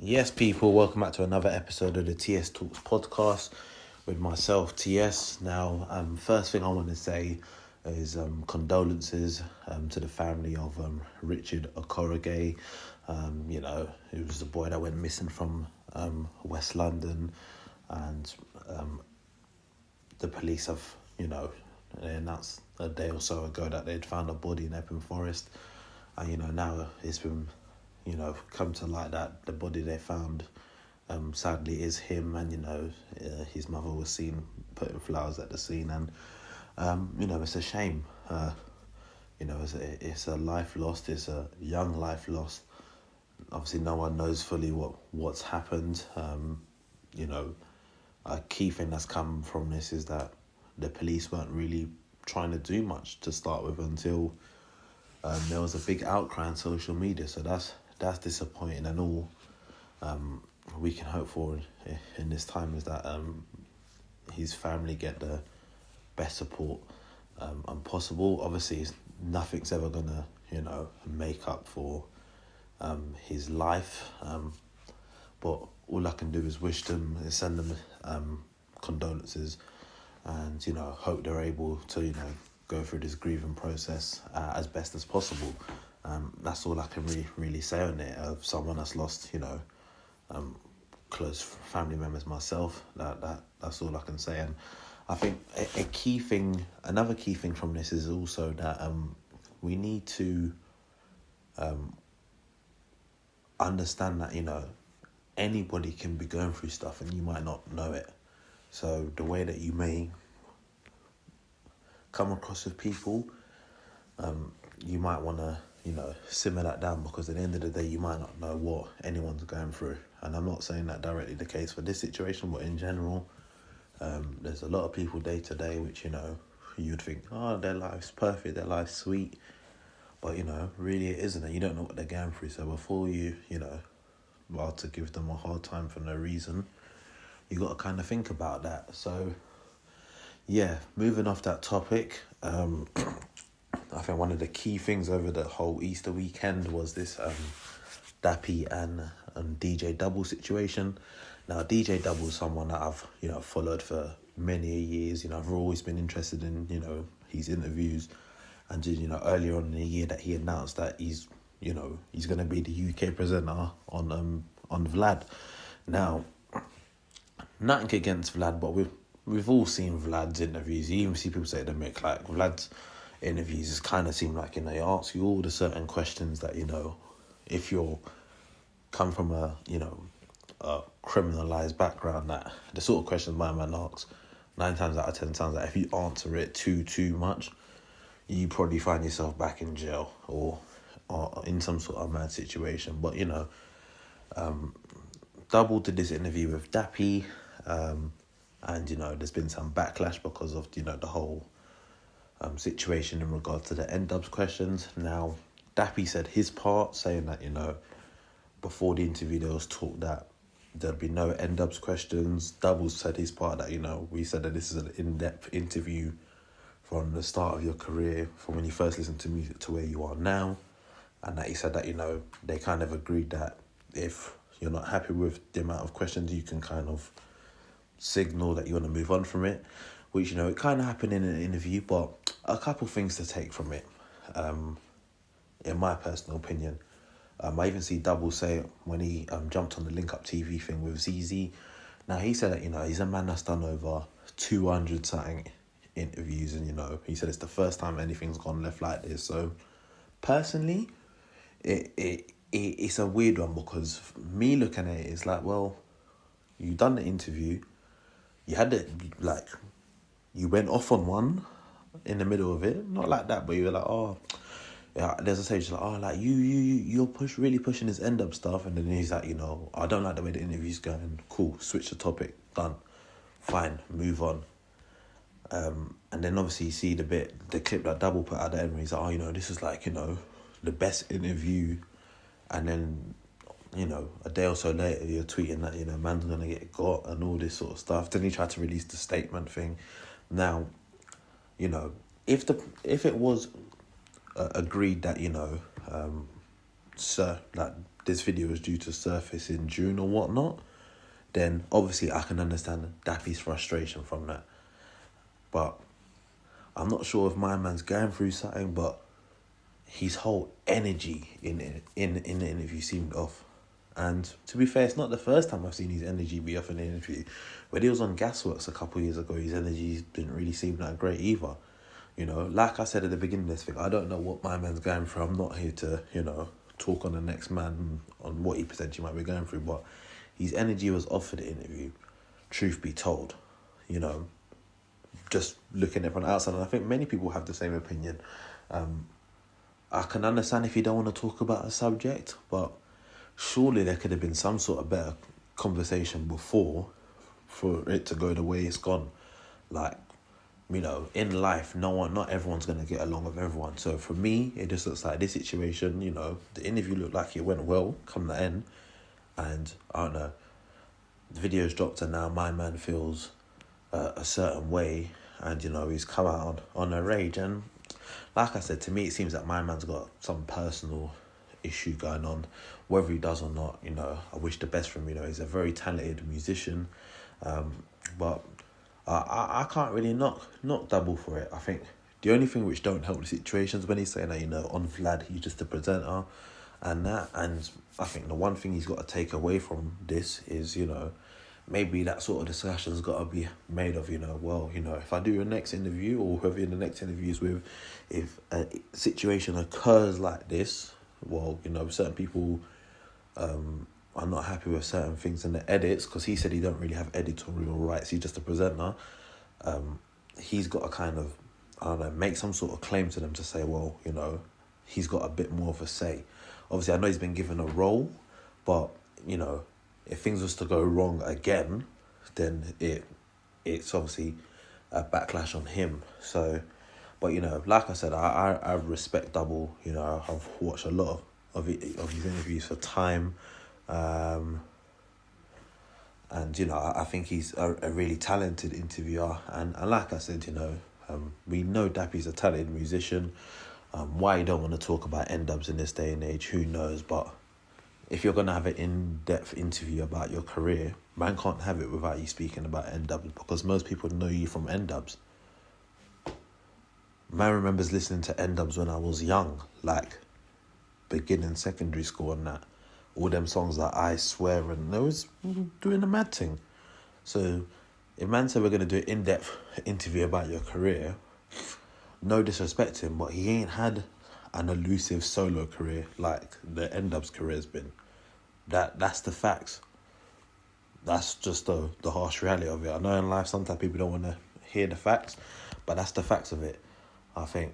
Yes, people, welcome back to another episode of the TS Talks podcast with myself, TS. Now, first thing I want to say is condolences to the family of Richard Accor. He was the boy that went missing from West London, and the police have, they announced a day or so ago that they'd found a body in Epping Forest, and now it's been come to light that the body they found sadly is him, and his mother was seen putting flowers at the scene, and it's a shame. It's a life lost. It's a young life lost. Obviously no one knows fully what's happened. A key thing that's come from this is that the police weren't really trying to do much to start with until there was a big outcry on social media, so that's disappointing, and all we can hope for in this time is that his family get the best support possible. Obviously, nothing's ever gonna make up for his life, but all I can do is send them condolences, and hope they're able to go through this grieving process as best as possible. That's all I can really say on it. Of someone that's lost, close family members myself. That's all I can say. And I think another key thing from this is also that we need to understand that anybody can be going through stuff and you might not know it. So the way that you may come across with people, you might want to simmer that down, because at the end of the day you might not know what anyone's going through. And I'm not saying that directly the case for this situation, but in general, there's a lot of people day to day which you'd think, oh, their life's perfect, their life's sweet, but really it isn't, and you don't know what they're going through. So before you to give them a hard time for no reason, you got to kind of think about that. So yeah, moving off that topic, I think one of the key things over the whole Easter weekend was this Dappy and DJ Double situation. Now, DJ Double is someone that I've followed for many years. I've always been interested in his interviews, and just earlier on in the year that he announced that he's going to be the UK presenter on Vlad. Now, nothing against Vlad, but we've all seen Vlad's interviews. You even see people say they make like Vlad's interviews just kind of seem like they ask you all the certain questions that if you're come from a criminalized background, that the sort of questions my man asks 9 times out of 10 sounds like if you answer it too much, you probably find yourself back in jail or in some sort of mad situation. But Double did this interview with Dappy, and there's been some backlash because of the whole situation in regard to the NDubz questions. Now, Dappy said his part, saying that before the interview there was talk that there'd be no NDubz questions. Double said his part, that we said that this is an in-depth interview from the start of your career, from when you first listened to music to where you are now, and that he said that they kind of agreed that if you're not happy with the amount of questions, you can kind of signal that you want to move on from it, which it kind of happened in an interview. But a couple things to take from it, in my personal opinion. I even see Double say when he jumped on the Link Up TV thing with ZZ. Now, he said that he's a man that's done over 200 something interviews, and he said it's the first time anything's gone left like this. So personally, it's a weird one, because me looking at it is like, well, you done the interview, you had it, like, you went off on one in the middle of it, not like that, but you were like, oh, yeah, there's a stage like, oh, like you're really pushing this NDubz stuff, and then he's like, I don't like the way the interview's going. Cool, switch the topic, done, fine, move on. And then obviously you see the clip that Double put out there, and he's like, oh, this is like the best interview, and then a day or so later you're tweeting that man's gonna get got and all this sort of stuff. Then he tried to release the statement thing. Now, if it was agreed that sir, that this video is due to surface in June or whatnot, then obviously I can understand Dappy's frustration from that. But I'm not sure if my man's going through something, but his whole energy in the interview seemed off. And to be fair, it's not the first time I've seen his energy be off in an interview. When he was on Gasworks a couple of years ago, his energy didn't really seem that great either. You know, like I said at the beginning of this thing, I don't know what my man's going through. I'm not here to, you know, talk on the next man on what he potentially might be going through, but his energy was off for the interview, truth be told. You know, just looking at it from the outside, and I think many people have the same opinion. I can understand if you don't want to talk about a subject, but surely there could have been some sort of better conversation before for it to go the way it's gone. Like, you know, in life, not everyone's going to get along with everyone. So for me, it just looks like this situation, you know, the interview looked like it went well, come the end. And, I don't know, the video's dropped and now my man feels a certain way. And, you know, he's come out on a rage. And like I said, to me, it seems that my man's got some personal issue going on. Whether he does or not, you know, I wish the best for him. You know, he's a very talented musician. But I can't really knock Double for it. I think the only thing which don't help the situation is when he's saying that, you know, on Vlad, he's just a presenter and that. And I think the one thing he's got to take away from this is, you know, maybe that sort of discussion's got to be made of, you know, well, you know, if I do your next interview or whoever in the next interview is with, if a situation occurs like this, well, you know, certain people are not happy with certain things in the edits, because he said he don't really have editorial rights, he's just a presenter. He's got to kind of, I don't know, make some sort of claim to them to say, well, you know, he's got a bit more of a say. Obviously, I know he's been given a role, but, you know, if things was to go wrong again, then it's obviously a backlash on him. So, but, you know, like I said, I respect Double. You know, I've watched a lot of his interviews for time. And, you know, I think he's a really talented interviewer. And like I said, you know, we know Dappy's a talented musician. Why you don't want to talk about NDubz in this day and age, who knows? But if you're going to have an in-depth interview about your career, man can't have it without you speaking about NDubz, because most people know you from NDubz. Man remembers listening to NDubz when I was young, like beginning secondary school and that. All them songs like I Swear, and they was doing a mad thing. So if man said we're going to do an in-depth interview about your career, no disrespect to him, but he ain't had an elusive solo career like the NDubz career has been. That's the facts. That's just the harsh reality of it. I know in life sometimes people don't want to hear the facts, but that's the facts of it. I think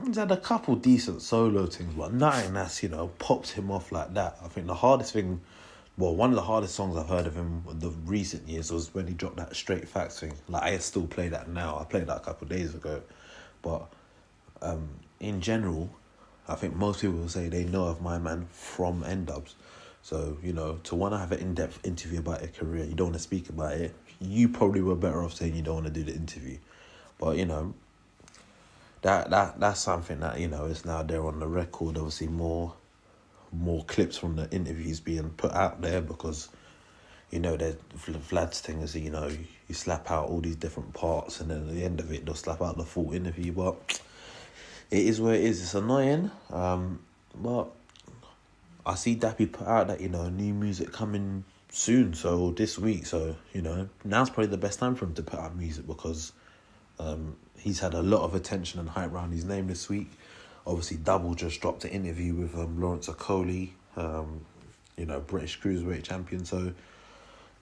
he's had a couple decent solo things, but nothing that's, you know, popped him off like that. I think the hardest thing, well, one of the hardest songs I've heard of him in the recent years was when he dropped that Straight Facts thing. Like, I still play that now. I played that a couple of days ago. But in general, I think most people will say they know of my man from NDubz. So, you know, to want to have an in-depth interview about your career, you don't want to speak about it, you probably were better off saying you don't want to do the interview. But, you know, that's something that, you know, is now there on the record. Obviously, more clips from the interviews being put out there, because, you know, Vlad's thing is, you know, you slap out all these different parts and then at the end of it, they'll slap out the full interview. But it is what it is. It's annoying. But I see Dappy put out that, you know, new music coming soon, so this week. So, you know, now's probably the best time for him to put out music, because he's had a lot of attention and hype around his name this week. Obviously, Double just dropped an interview with Lawrence Okoli, you know, British Cruiserweight champion. So,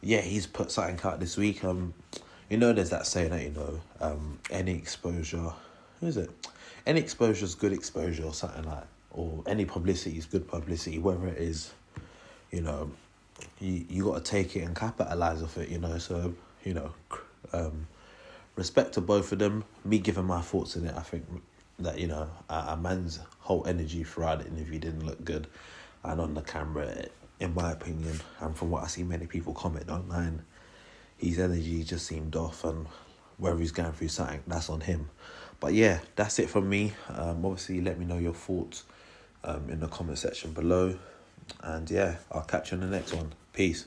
yeah, he's put something out this week. You know, there's that saying that, you know, any exposure, who is it? Any exposure is good exposure, or something like, or any publicity is good publicity, whether it is, you know, you got to take it and capitalise off it, you know. So, you know, respect to both of them. Me giving my thoughts in it, I think that, you know, a man's whole energy throughout the interview didn't look good. And on the camera, in my opinion, and from what I see many people comment online, his energy just seemed off, and whether he's going through something, that's on him. But yeah, that's it from me. Obviously, let me know your thoughts in the comment section below. And yeah, I'll catch you on the next one. Peace.